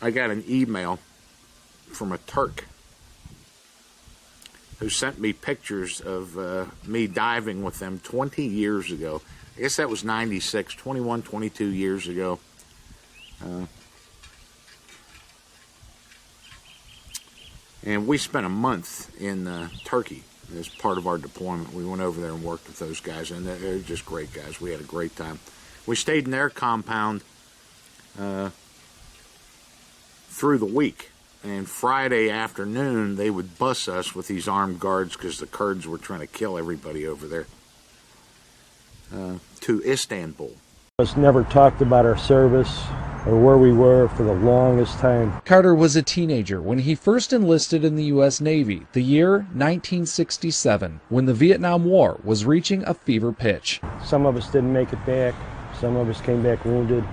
I got an email from a Turk who sent me pictures of me diving with them 20 years ago. I guess that was 96, 21, 22 years ago. And we spent a month in Turkey as part of our deployment. We went over there and worked with those guys, and they're just great guys. We had a great time. We stayed in their compound through the week. And Friday afternoon, they would bus us with these armed guards because the Kurds were trying to kill everybody over there to Istanbul. Us never talked about our service or where we were for the longest time. Carter was a teenager when he first enlisted in the U.S. Navy, the year 1967, when the Vietnam War was reaching a fever pitch. Some of us didn't make it back. Some of us came back wounded.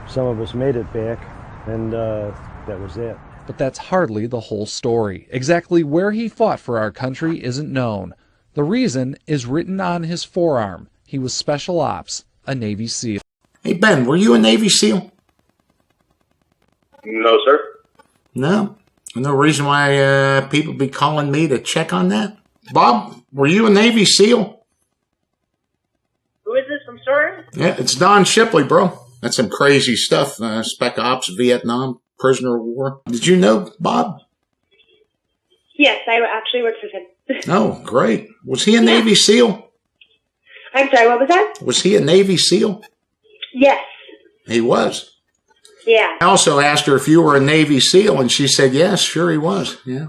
Some of us made it back, and that was it. But that's hardly the whole story. Exactly where he fought for our country isn't known. The reason is written on his forearm. He was Special Ops, a Navy SEAL. Hey, Ben, were you a Navy SEAL? No, sir. No? No reason why people be calling me to check on that? Bob, were you a Navy SEAL? Who is this? I'm sorry? Yeah, it's Don Shipley, bro. That's some crazy stuff. Spec Ops, Vietnam, prisoner of war. Did you know Bob? Yes, I actually worked with him. Oh, great. Was he a Navy SEAL? I'm sorry, what was that? Was he a Navy SEAL? Yes. He was. Yeah. I also asked her if you were a Navy SEAL, and she said, yes, sure he was. Yeah.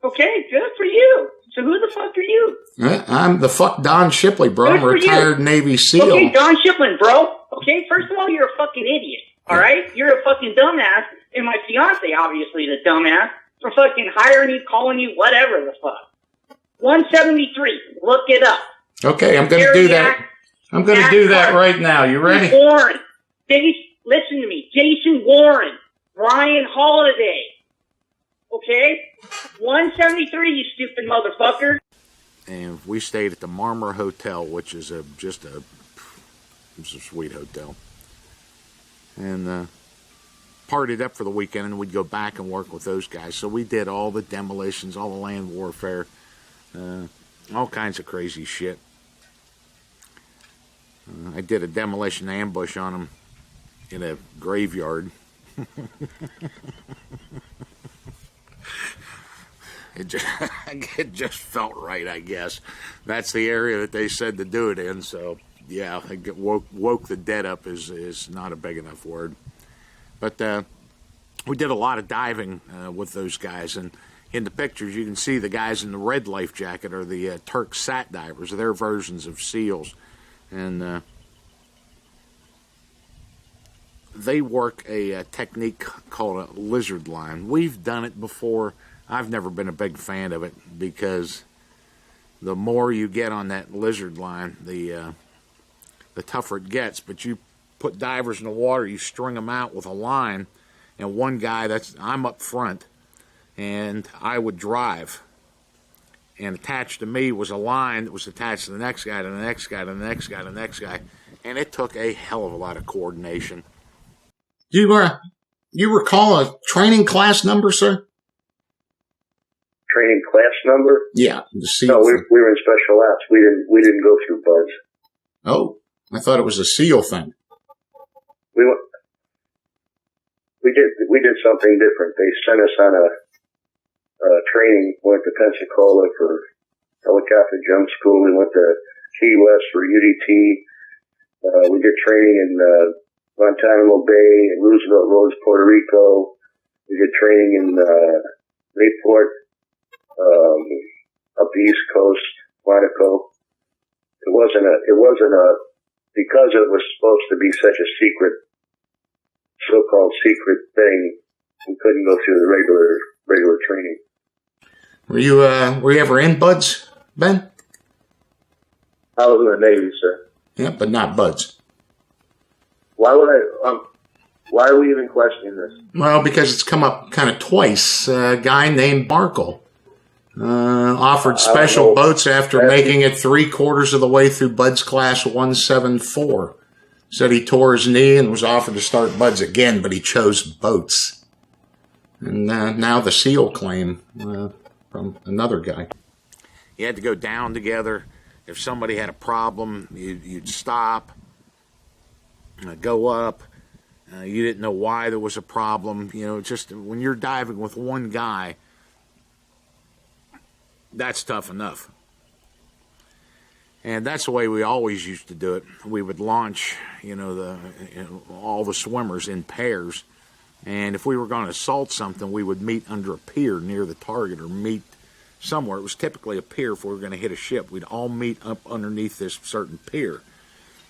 Okay, good for you. So who the fuck are you? I'm the fuck Don Shipley, bro. I'm a retired Navy SEAL. Okay, Don Shipley, bro. Okay, first of all, you're a fucking idiot. All right? You're a fucking dumbass. And my fiance, obviously, is a dumbass for fucking hiring you, calling you, whatever the fuck. 173. Look it up. Okay, I'm going to do that. I'm going to do that right now. You ready? Warren. Listen to me. Jason Warren. Ryan Holiday. Okay? 173, you stupid motherfucker. And we stayed at the Marmor Hotel, which is it's a sweet hotel. And partied up for the weekend, and we'd go back and work with those guys. So we did all the demolitions, all the land warfare, all kinds of crazy shit. I did a demolition ambush on them in a graveyard. It just felt right, I guess. That's the area that they said to do it in. So, yeah, woke the dead up is not a big enough word. But we did a lot of diving with those guys. And in the pictures, you can see the guys in the red life jacket are the Turk sat divers. They're versions of SEALs. And they work a technique called a lizard line. We've done it before. I've never been a big fan of it because the more you get on that lizard line, the tougher it gets. But you put divers in the water, you string them out with a line, and one guy, I'm up front, and I would drive. And attached to me was a line that was attached to the next guy, to the next guy, to the next guy, to the next guy. And it took a hell of a lot of coordination. Do you recall a training class number, sir? Training class number? Yeah. No, we were in special ops. We didn't go through BUDS. Oh, I thought it was a SEAL thing. We did something different. They sent us on a training. Went to Pensacola for helicopter jump school. We went to Key West for UDT. We did training in Guantanamo Bay and Roosevelt Roads, Puerto Rico. We did training in Mayport, up the East Coast, Quantico. It wasn't because it was supposed to be such a so-called secret thing. We couldn't go through the regular training. Were you ever in BUDS, Ben? I was in the Navy, sir. Yeah, but not BUDS. Why are we even questioning this? Well, because it's come up kind of twice. A guy named Barkle offered special boats after making it 3/4 of the way through BUDS Class 174. said he tore his knee and was offered to start buds again, but he chose boats. And now the SEAL claim from another guy. You had to go down together. If somebody had a problem, you'd stop, go up. You didn't know why there was a problem. You know, just when you're diving with one guy, that's tough enough. And that's the way we always used to do it. We would launch, all the swimmers in pairs. And if we were going to assault something, we would meet under a pier near the target or meet somewhere. It was typically a pier if we were going to hit a ship. We'd all meet up underneath this certain pier.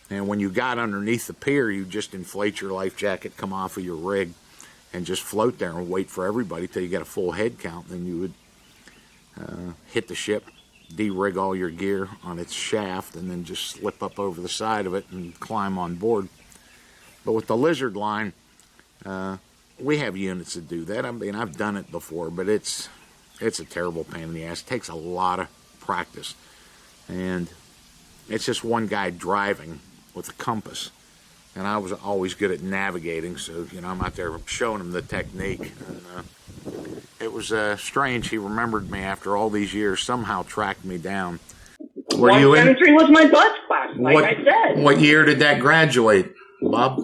And when you got underneath the pier, you just inflate your life jacket, come off of your rig, and just float there and wait for everybody till you got a full head count. Then you would hit the ship, de-rig all your gear on its shaft, and then just slip up over the side of it and climb on board. But with the lizard line, we have units that do that. I mean, I've done it before, but it's a terrible pain in the ass. It takes a lot of practice. And it's just one guy driving with a compass. And I was always good at navigating, so, I'm out there showing him the technique. And it was strange. He remembered me after all these years, somehow tracked me down. Were you in? 173 was my bus class, I said. What year did that graduate, Bob?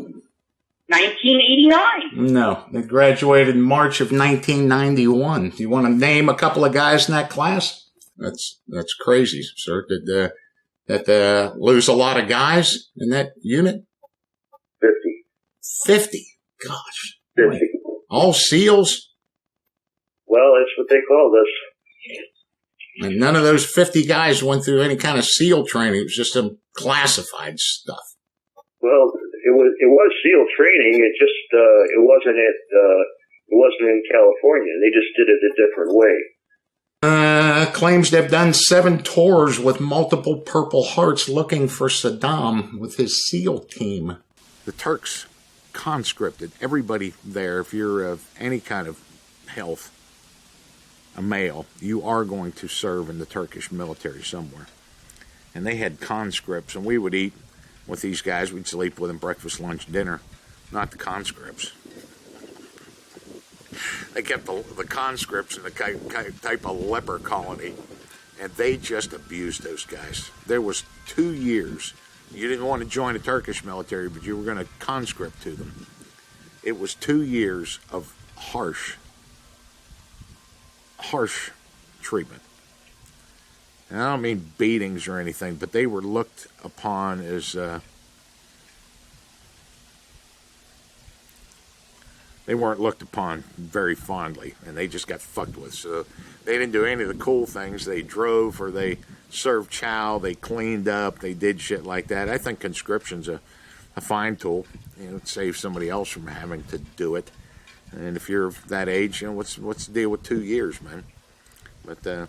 1989. No, it graduated in March of 1991. Do you want to name a couple of guys in that class? That's crazy, sir. Did that lose a lot of guys in that unit? 50? Gosh. 50. All SEALs? Well, that's what they called us. And none of those 50 guys went through any kind of SEAL training. It was just some classified stuff. Well, it was SEAL training. It just it wasn't in California. They just did it a different way. Claims they've done 7 tours with multiple Purple Hearts looking for Saddam with his SEAL team. The Turks conscripted everybody there. If you're of any kind of health, a male, you are going to serve in the Turkish military somewhere. And they had conscripts, and we would eat with these guys. We'd sleep with them, breakfast, lunch, dinner. Not the conscripts. They kept the conscripts in the type of leper colony, and they just abused those guys. There was 2 years. You didn't want to join the Turkish military, but you were going to conscript to them. It was 2 years of harsh treatment. And I don't mean beatings or anything, but they were looked upon as they weren't looked upon very fondly, and they just got fucked with. So they didn't do any of the cool things. They drove, or they served chow, they cleaned up, they did shit like that. I think conscription's a fine tool. It saves somebody else from having to do it. And if you're that age, what's the deal with 2 years, man? But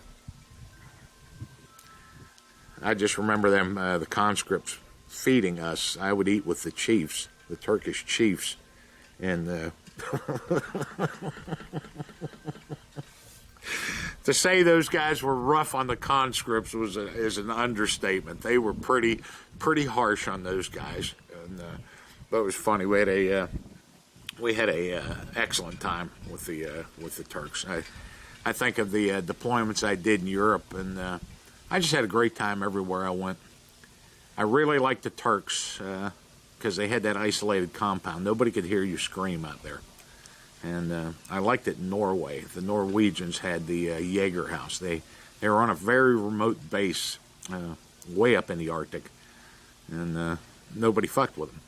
I just remember them, the conscripts, feeding us. I would eat with the chiefs, the Turkish chiefs, and to say those guys were rough on the conscripts is an understatement. They were pretty harsh on those guys, and but it was funny. We had a excellent time with the Turks. I think of the deployments I did in Europe, and I just had a great time everywhere I went. I really liked the Turks because they had that isolated compound. Nobody could hear you scream out there. And I liked it in Norway. The Norwegians had the Jaeger house. They were on a very remote base way up in the Arctic, and nobody fucked with them.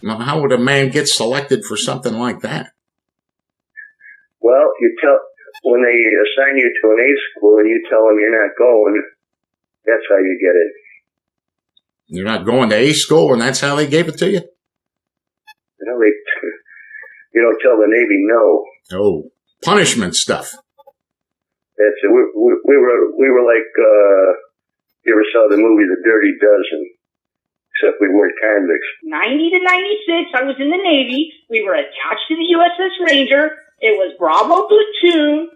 Now, how would a man get selected for something like that? Well, when they assign you to an A school and you tell them you're not going, that's how you get it. You're not going to A school, and that's how they gave it to you? You don't tell the Navy no. Oh, punishment stuff. That's it. We were like, you ever saw the movie The Dirty Dozen? Except we weren't convicts. 90 to 96, I was in the Navy. We were attached to the USS Ranger. It was Bravo Platoon.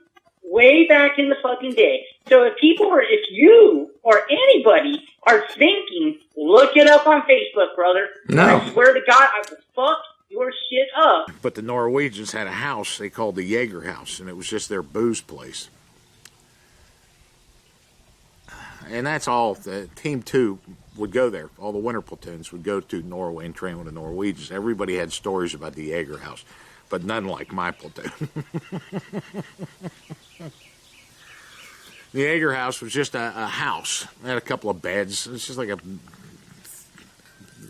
way back in the fucking day. So if you or anybody are thinking, look it up on Facebook, brother. No. I swear to God, I will fuck your shit up. But the Norwegians had a house they called the Jaeger House, and it was just their booze place. And that's all. Team 2 would go there. All the winter platoons would go to Norway and train with the Norwegians. Everybody had stories about the Jaeger House, but none like my platoon. The Jaeger House was just a house. It had a couple of beds. It's just like a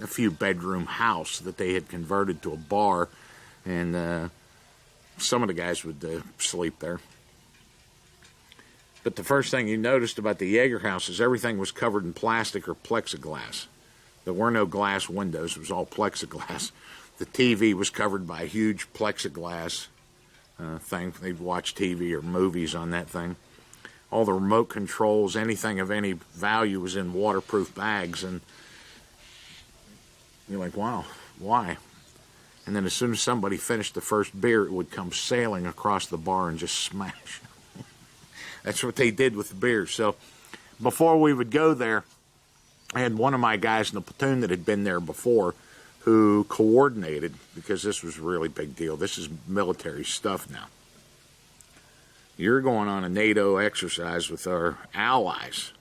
few bedroom house that they had converted to a bar, and some of the guys would sleep there. But the first thing you noticed about the Jaeger House is everything was covered in plastic or plexiglass. There were no glass windows. It was all plexiglass. The TV was covered by a huge plexiglass thing. They'd watch TV or movies on that thing. All the remote controls, anything of any value was in waterproof bags. And you're like, wow, why? And then as soon as somebody finished the first beer, it would come sailing across the bar and just smash. That's what they did with the beer. So before we would go there, I had one of my guys in the platoon that had been there before who coordinated, because this was a really big deal. This is military stuff now. You're going on a NATO exercise with our allies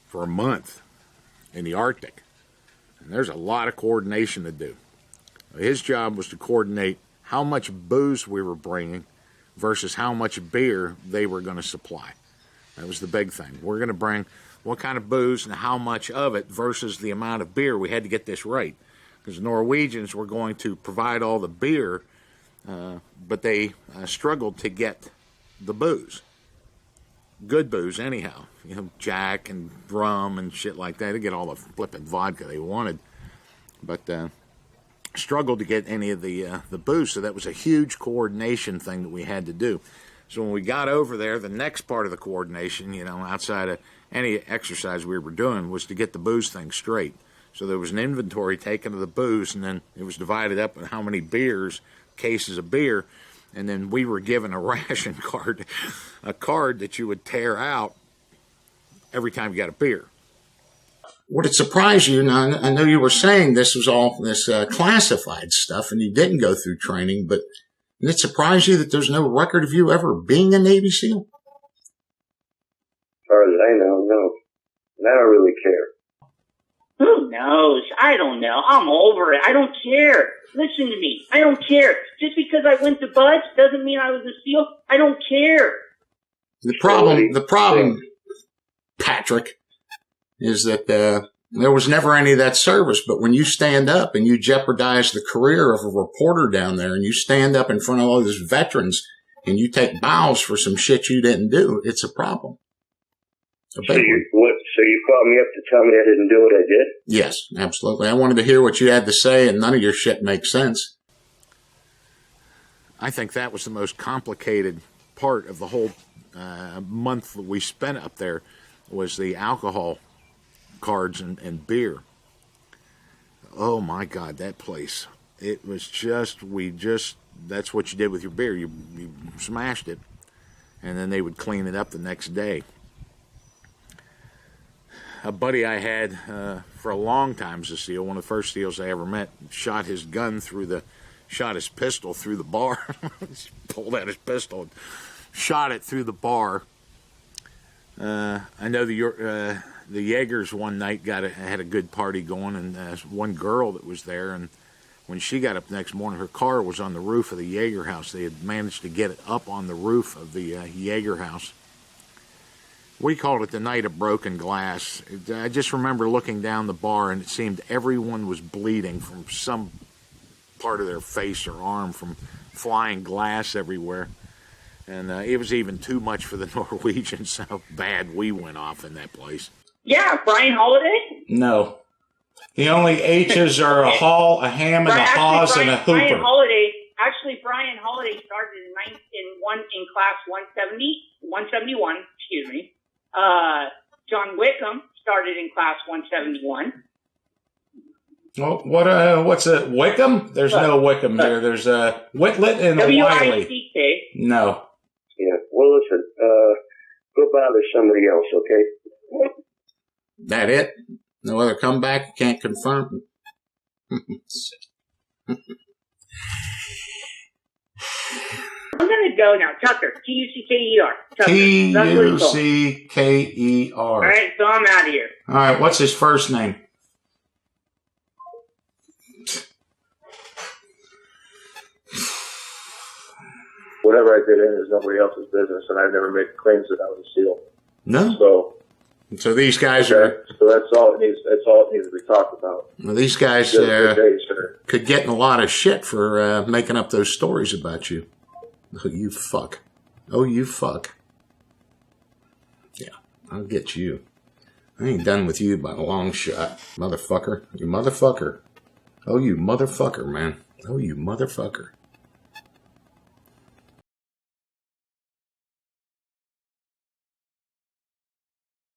for a month in the Arctic. And there's a lot of coordination to do. His job was to coordinate how much booze we were bringing versus how much beer they were going to supply. That was the big thing. We're going to bring what kind of booze and how much of it versus the amount of beer. We had to get this right, because the Norwegians were going to provide all the beer, but they struggled to get the booze. Good booze, anyhow. You know, Jack and rum and shit like that. They get all the flippin' vodka they wanted, but struggled to get any of the booze. So that was a huge coordination thing that we had to do. So when we got over there, the next part of the coordination, you know, outside of any exercise we were doing, was to get the booze thing straight. So there was an inventory taken of the booze, and then it was divided up in how many beers, cases of beer, and then we were given a ration card, a card that you would tear out every time you got a beer. Would it surprise you? Now, I know you were saying this was all this classified stuff, and you didn't go through training, but did it surprise you that there's no record of you ever being a Navy SEAL? As far as I know, no. And I don't really care. Who knows? I don't know. I'm over it. I don't care. Listen to me. I don't care. Just because I went to Buds doesn't mean I was a SEAL. I don't care. The problem, Patrick, is that there was never any of that service. But when you stand up and you jeopardize the career of a reporter down there, and you stand up in front of all those veterans and you take bows for some shit you didn't do, it's a problem. So you called me up to tell me I didn't do what I did? Yes, absolutely. I wanted to hear what you had to say, and none of your shit makes sense. I think that was the most complicated part of the whole month that we spent up there, was the alcohol cards and beer. Oh my God, that place. It was just, that's what you did with your beer. You smashed it, and then they would clean it up the next day. A buddy I had for a long time as a SEAL, one of the first SEALs I ever met, shot his pistol through the bar. He pulled out his pistol and shot it through the bar. I know the Jaegers one night had a good party going, and one girl that was there, and when she got up the next morning, her car was on the roof of the Jaeger house. They had managed to get it up on the roof of the Jaeger house. We called it the night of broken glass. I just remember looking down the bar, and it seemed everyone was bleeding from some part of their face or arm from flying glass everywhere. And it was even too much for the Norwegians, how bad we went off in that place. Yeah, Brian Holiday? No. The only H's are a Hall, a Ham, and a Haws, and a Hooper. Brian Holiday started in class 171, excuse me. John Wickham started in class 171. Well, what's a Wickham? There's no Wickham here. There's a Whitlet and a Wiley. W-I-C-K. No. Yeah, Well, listen, go bother somebody else, okay? That it? No other comeback? Can't confirm? I'm gonna go now. Tucker. Tucker. Tucker. Tucker. All right, so I'm out of here. All right, what's his first name? Whatever I did in is nobody else's business, and I've never made claims that I was a SEAL. No. So these guys are. So that's all it needs. That's all it needs to be talked about. Well, these guys Good day, could get in a lot of shit for making up those stories about you. Oh, you fuck. Oh, you fuck. Yeah, I'll get you. I ain't done with you by a long shot, motherfucker. You motherfucker. Oh, you motherfucker, man. Oh, you motherfucker.